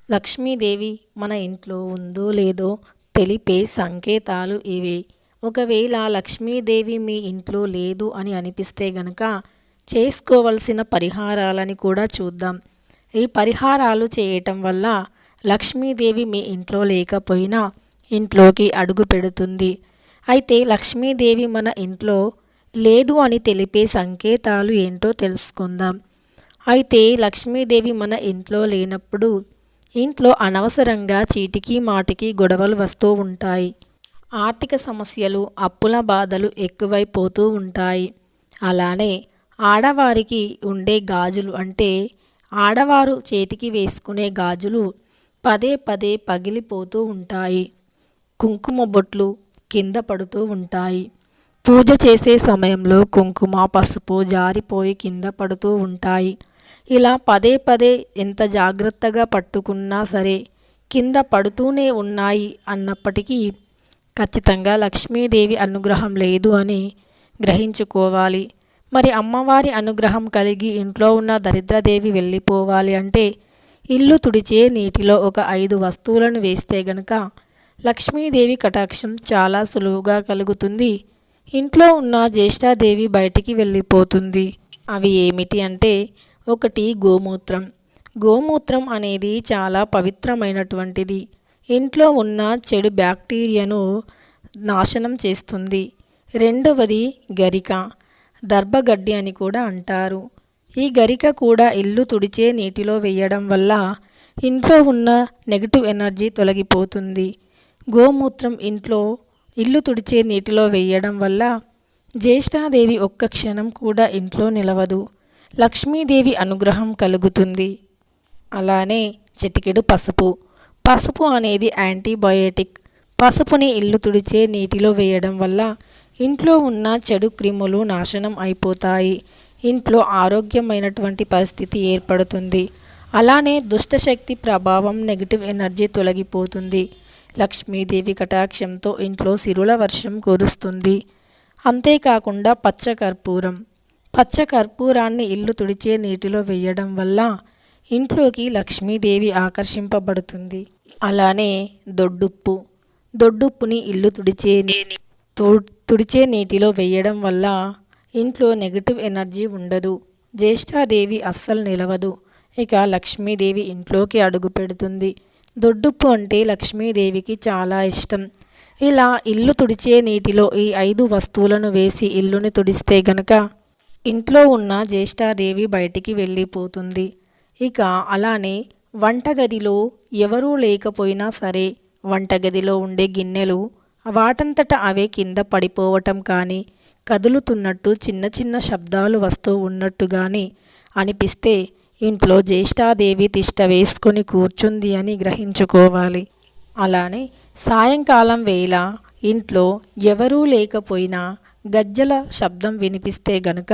లక్ష్మీదేవి మన ఇంట్లో ఉందో లేదో తెలిపే సంకేతాలు ఇవి. ఒకవేళ లక్ష్మీదేవి మీ ఇంట్లో లేదు అని అనిపిస్తే గనక చేసుకోవలసిన పరిహారాలని కూడా చూద్దాం. ఈ పరిహారాలు చేయటం వల్ల లక్ష్మీదేవి మీ ఇంట్లో లేకపోయినా ఇంట్లోకి అడుగు పెడుతుంది. అయితే లక్ష్మీదేవి మన ఇంట్లో లేదు అని తెలిపే సంకేతాలు ఏంటో తెలుసుకుందాం. అయితే లక్ష్మీదేవి మన ఇంట్లో లేనప్పుడు ఇంట్లో అనవసరంగా చీటికి మాటికి గొడవలు వస్తూ ఉంటాయి. ఆర్థిక సమస్యలు, అప్పుల బాధలు ఎక్కువైపోతూ ఉంటాయి. అలానే ఆడవారికి ఉండే గాజులు అంటే ఆడవారు చేతికి వేసుకునే గాజులు పదే పదే పగిలిపోతూ ఉంటాయి. కుంకుమ బొట్లు కింద పడుతూ ఉంటాయి. పూజ చేసే సమయంలో కుంకుమ, పసుపు జారిపోయి కింద పడుతూ ఉంటాయి. ఇలా పదే పదే ఎంత జాగ్రత్తగా పట్టుకున్నా సరే కింద పడుతూనే ఉన్నాయి అన్నప్పటికీ ఖచ్చితంగా లక్ష్మీదేవి అనుగ్రహం లేదు అని గ్రహించుకోవాలి. మరి అమ్మవారి అనుగ్రహం కలిగి ఇంట్లో ఉన్న దరిద్రదేవి వెళ్ళిపోవాలి అంటే ఇల్లు తుడిచే నీటిలో ఒక 5 వస్తువులను వేస్తే గనక లక్ష్మీదేవి కటాక్షం చాలా సులువుగా కలుగుతుంది. ఇంట్లో ఉన్న జ్యేష్ఠాదేవి బయటికి వెళ్ళిపోతుంది. అవి ఏమిటి అంటే, ఒకటి గోమూత్రం. గోమూత్రం అనేది చాలా పవిత్రమైనటువంటిది. ఇంట్లో ఉన్న చెడు బ్యాక్టీరియాను నాశనం చేస్తుంది. రెండవది గరిక, దర్భగడ్డి అని కూడా అంటారు. ఈ గరిక కూడా ఇల్లు తుడిచే నీటిలో వేయడం వల్ల ఇంట్లో ఉన్న నెగిటివ్ ఎనర్జీ తొలగిపోతుంది. గోమూత్రం ఇల్లు తుడిచే నీటిలో వేయడం వల్ల జ్యేష్ఠాదేవి ఒక్క క్షణం కూడా ఇంట్లో నిలవదు. లక్ష్మీదేవి అనుగ్రహం కలుగుతుంది. అలానే చిటికెడు పసుపు. పసుపు అనేది యాంటీబయోటిక్. పసుపుని ఇల్లు తుడిచే నీటిలో వేయడం వల్ల ఇంట్లో ఉన్న చెడు క్రిములు నాశనం అయిపోతాయి. ఇంట్లో ఆరోగ్యమైనటువంటి పరిస్థితి ఏర్పడుతుంది. అలానే దుష్టశక్తి ప్రభావం, నెగిటివ్ ఎనర్జీ తొలగిపోతుంది. లక్ష్మీదేవి కటాక్షంతో ఇంట్లో సిరుల వర్షం కురుస్తుంది. అంతేకాకుండా పచ్చకర్పూరం. పచ్చకర్పూరాన్ని ఇల్లు తుడిచే నీటిలో వేయడం వల్ల ఇంట్లోకి లక్ష్మీదేవి ఆకర్షింపబడుతుంది. అలానే దొడ్డుప్పు. దొడ్డుప్పుని ఇల్లు తుడిచే నీటిలో వేయడం వల్ల ఇంట్లో నెగిటివ్ ఎనర్జీ ఉండదు. జ్యేష్ఠాదేవి అస్సలు నిలవదు. ఇక లక్ష్మీదేవి ఇంట్లోకి అడుగు పెడుతుంది. దొడ్డుప్పు అంటే లక్ష్మీదేవికి చాలా ఇష్టం. ఇలా ఇల్లు తుడిచే నీటిలో ఈ 5 వస్తువులను వేసి ఇల్లుని తుడిస్తే గనక ఇంట్లో ఉన్న జ్యేష్ఠాదేవి బయటికి వెళ్ళిపోతుంది. ఇక అలానే వంటగదిలో ఎవరూ లేకపోయినా సరే వంటగదిలో ఉండే గిన్నెలు వాటంతట అవే కింద పడిపోవటం కానీ, కదులుతున్నట్టు చిన్న చిన్న శబ్దాలు వస్తూ ఉన్నట్టు కానీ అనిపిస్తే ఇంట్లో జ్యేష్ఠాదేవి తిష్ట వేసుకొని కూర్చుంది అని గ్రహించుకోవాలి. అలానే సాయంకాలం వేళ ఇంట్లో ఎవరూ లేకపోయినా గజ్జల శబ్దం వినిపిస్తే గనుక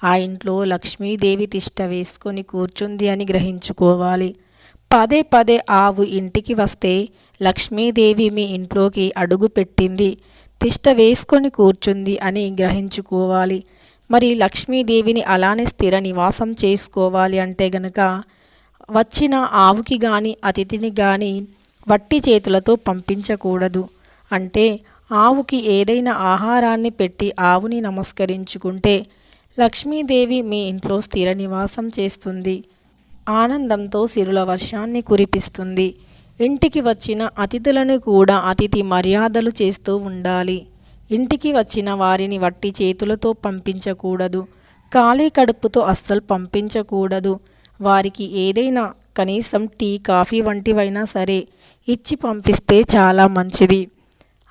ఆ ఇంట్లో లక్ష్మీదేవి తిష్ట వేసుకొని కూర్చుంది అని గ్రహించుకోవాలి. పదే పదే ఆవు ఇంటికి వస్తే లక్ష్మీదేవి మీ ఇంట్లోకి అడుగు పెట్టింది, తిష్ట వేసుకొని కూర్చుంది అని గ్రహించుకోవాలి. మరి లక్ష్మీదేవిని అలానే స్థిర నివాసం చేసుకోవాలి అంటే గనక వచ్చిన ఆవుకి కానీ అతిథిని కానీ వట్టి చేతులతో పంపించకూడదు. అంటే ఆవుకి ఏదైనా ఆహారాన్ని పెట్టి ఆవుని నమస్కరించుకుంటే లక్ష్మీదేవి మీ ఇంట్లో స్థిర నివాసం చేస్తుంది. ఆనందంతో సిరుల వర్షాన్ని కురిపిస్తుంది. ఇంటికి వచ్చిన అతిథులను కూడా అతిథి మర్యాదలు చేస్తూ ఉండాలి. ఇంటికి వచ్చిన వారిని వట్టి చేతులతో పంపించకూడదు. ఖాళీ కడుపుతో అస్సలు పంపించకూడదు. వారికి ఏదైనా కనీసం టీ, కాఫీ వంటివైనా సరే ఇచ్చి పంపిస్తే చాలా మంచిది.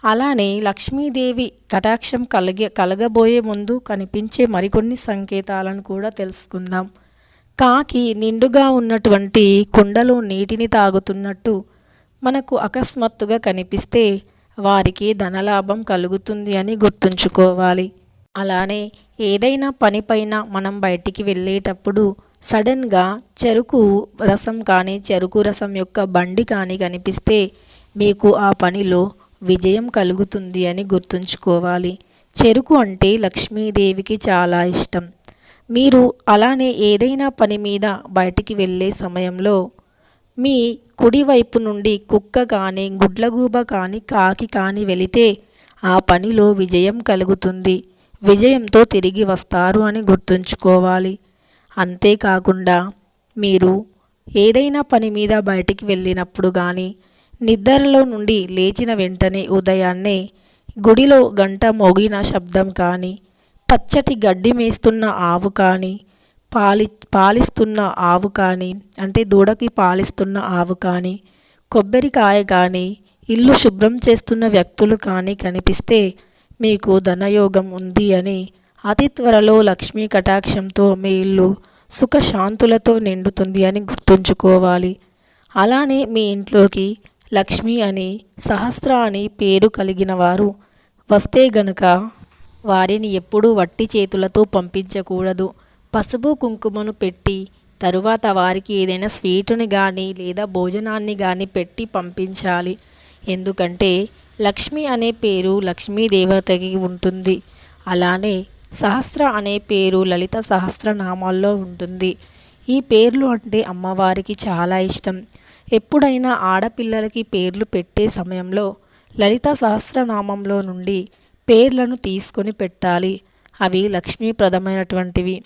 అలానే లక్ష్మీదేవి కటాక్షం కలగబోయే ముందు కనిపించే మరికొన్ని సంకేతాలను కూడా తెలుసుకుందాం. కాకి నిండుగా ఉన్నటువంటి కుండలో నీటిని తాగుతున్నట్టు మనకు అకస్మాత్తుగా కనిపిస్తే వారికి ధనలాభం కలుగుతుంది అని గుర్తుంచుకోవాలి. అలానే ఏదైనా పనిపైన మనం బయటికి వెళ్ళేటప్పుడు సడన్గా చెరుకు రసం కానీ, చెరుకు రసం యొక్క బండి కానీ కనిపిస్తే మీకు ఆ పనిలో విజయం కలుగుతుంది అని గుర్తుంచుకోవాలి. చెరుకు అంటే లక్ష్మీదేవికి చాలా ఇష్టం. మీరు అలానే ఏదైనా పని మీద బయటికి వెళ్ళే సమయంలో మీ కుడివైపు నుండి కుక్క కానీ, గుడ్లగూబ కానీ, కాకి కానీ వెళితే ఆ పనిలో విజయం కలుగుతుంది. విజయంతో తిరిగి వస్తారు అని గుర్తుంచుకోవాలి. అంతేకాకుండా మీరు ఏదైనా పని మీద బయటికి వెళ్ళినప్పుడు కానీ, నిద్రలో నుండి లేచిన వెంటనే ఉదయాన్నే గుడిలో గంట మోగిన శబ్దం కానీ, పచ్చటి గడ్డి మేస్తున్న ఆవు కానీ, పాలిస్తున్న ఆవు కానీ, అంటే దూడకి పాలిస్తున్న ఆవు కానీ, కొబ్బరికాయ కానీ, ఇల్లు శుభ్రం చేస్తున్న వ్యక్తులు కానీ కనిపిస్తే మీకు ధనయోగం ఉంది అని, అతి త్వరలో లక్ష్మీ కటాక్షంతో మీ ఇల్లు సుఖశాంతులతో నిండుతుంది అని గుర్తుంచుకోవాలి. అలానే మీ ఇంట్లోకి లక్ష్మి అని, సహస్ర అని పేరు కలిగిన వారు వస్తే గనుక వారిని ఎప్పుడూ వట్టి చేతులతో పంపించకూడదు. పసుపు కుంకుమను పెట్టి తరువాత వారికి ఏదైనా స్వీటుని కానీ లేదా భోజనాన్ని కానీ పెట్టి పంపించాలి. ఎందుకంటే లక్ష్మి అనే పేరు లక్ష్మీ దేవతకి ఉంటుంది. అలానే సహస్ర అనే పేరు లలిత సహస్రనామాల్లో ఉంటుంది. ఈ పేర్లు అంటే అమ్మవారికి చాలా ఇష్టం. ఎప్పుడైనా ఆడపిల్లలకి పేర్లు పెట్టే సమయంలో లలిత సహస్రనామంలో నుండి పేర్లను తీసుకొని పెట్టాలి. అవి లక్ష్మీప్రదమైనటువంటివి.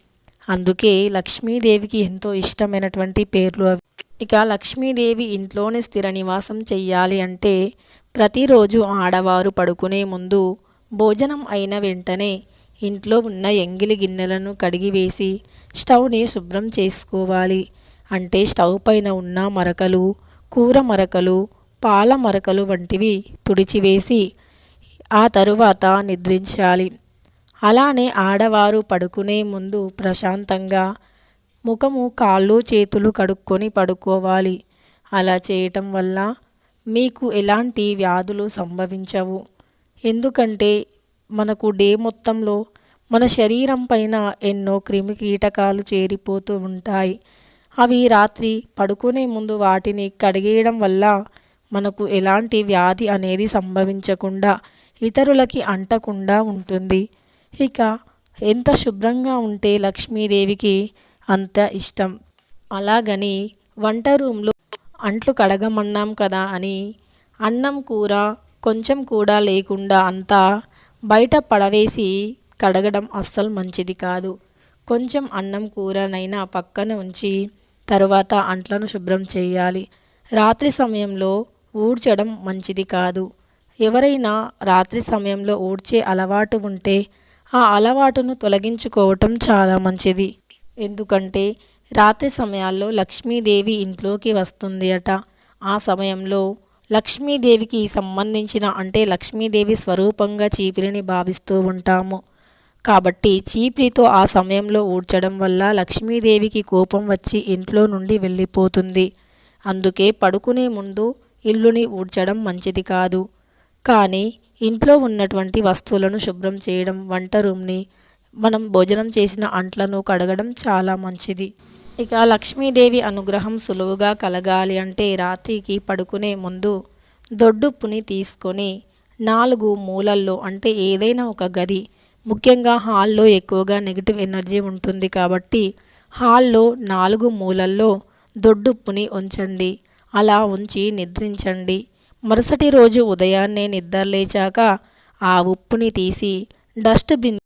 అందుకే లక్ష్మీదేవికి ఎంతో ఇష్టమైనటువంటి పేర్లు అవి. ఇక లక్ష్మీదేవి ఇంట్లోనే స్థిర నివాసం చెయ్యాలి అంటే ప్రతిరోజు ఆడవారు పడుకునే ముందు భోజనం అయిన వెంటనే ఇంట్లో ఉన్న ఎంగిలి గిన్నెలను కడిగివేసి స్టవ్ని శుభ్రం చేసుకోవాలి. అంటే స్టవ్ పైన ఉన్న మరకలు, కూర మరకలు, పాల మరకలు వంటివి తుడిచివేసి ఆ తరువాత నిద్రించాలి. అలానే ఆడవారు పడుకునే ముందు ప్రశాంతంగా ముఖము, కాళ్ళు, చేతులు కడుక్కొని పడుకోవాలి. అలా చేయటం వల్ల మీకు ఎలాంటి వ్యాధులు సంభవించవు. ఎందుకంటే మనకు డే మొత్తంలో మన శరీరం పైన ఎన్నో క్రిమి కీటకాలు చేరిపోతూ ఉంటాయి. అవి రాత్రి పడుకునే ముందు వాటిని కడిగేయడం వల్ల మనకు ఎలాంటి వ్యాధి అనేది సంభవించకుండా ఇతరులకి అంటకుండా ఉంటుంది. ఇక ఎంత శుభ్రంగా ఉంటే లక్ష్మీదేవికి అంత ఇష్టం. అలాగని వంట రూమ్లో అంట్లు కడగమన్నాం కదా అని అన్నం కూర కొంచెం కూడా లేకుండా అంతా బయట పడవేసి కడగడం అస్సలు మంచిది కాదు. కొంచెం అన్నం కూరనైనా పక్కన ఉంచి తరువాత అంట్లను శుభ్రం చేయాలి. రాత్రి సమయంలో ఊడ్చడం మంచిది కాదు. ఎవరైనా రాత్రి సమయంలో ఊడ్చే అలవాటు ఉంటే ఆ అలవాటును తొలగించుకోవటం చాలా మంచిది. ఎందుకంటే రాత్రి సమయాల్లో లక్ష్మీదేవి ఇంట్లోకి వస్తుంది అట. ఆ సమయంలో లక్ష్మీదేవికి సంబంధించిన అంటే లక్ష్మీదేవి స్వరూపంగా చీపిరిని భావిస్తూ ఉంటాము. కాబట్టి చీపిరితో ఆ సమయంలో ఊడ్చడం వల్ల లక్ష్మీదేవికి కోపం వచ్చి ఇంట్లో నుండి వెళ్ళిపోతుంది. అందుకే పడుకునే ముందు ఇల్లుని ఊడ్చడం మంచిది కాదు. కానీ ఇంట్లో ఉన్నటువంటి వస్తువులను శుభ్రం చేయడం, వంట రూమ్ని, మనం భోజనం చేసిన అంట్లను కడగడం చాలా మంచిది. ఇక లక్ష్మీదేవి అనుగ్రహం సులువుగా కలగాలి అంటే రాత్రికి పడుకునే ముందు దొడ్డుప్పుని తీసుకొని 4 మూలల్లో అంటే ఏదైనా ఒక గది, ముఖ్యంగా హాల్లో ఎక్కువగా నెగిటివ్ ఎనర్జీ ఉంటుంది కాబట్టి హాల్లో 4 మూలల్లో దొడ్డుప్పుని ఉంచండి. అలా ఉంచి నిద్రించండి. మరుసటి రోజు ఉదయాన్నే నిద్ర లేచాక ఆ ఉప్పుని తీసి డస్ట్బిన్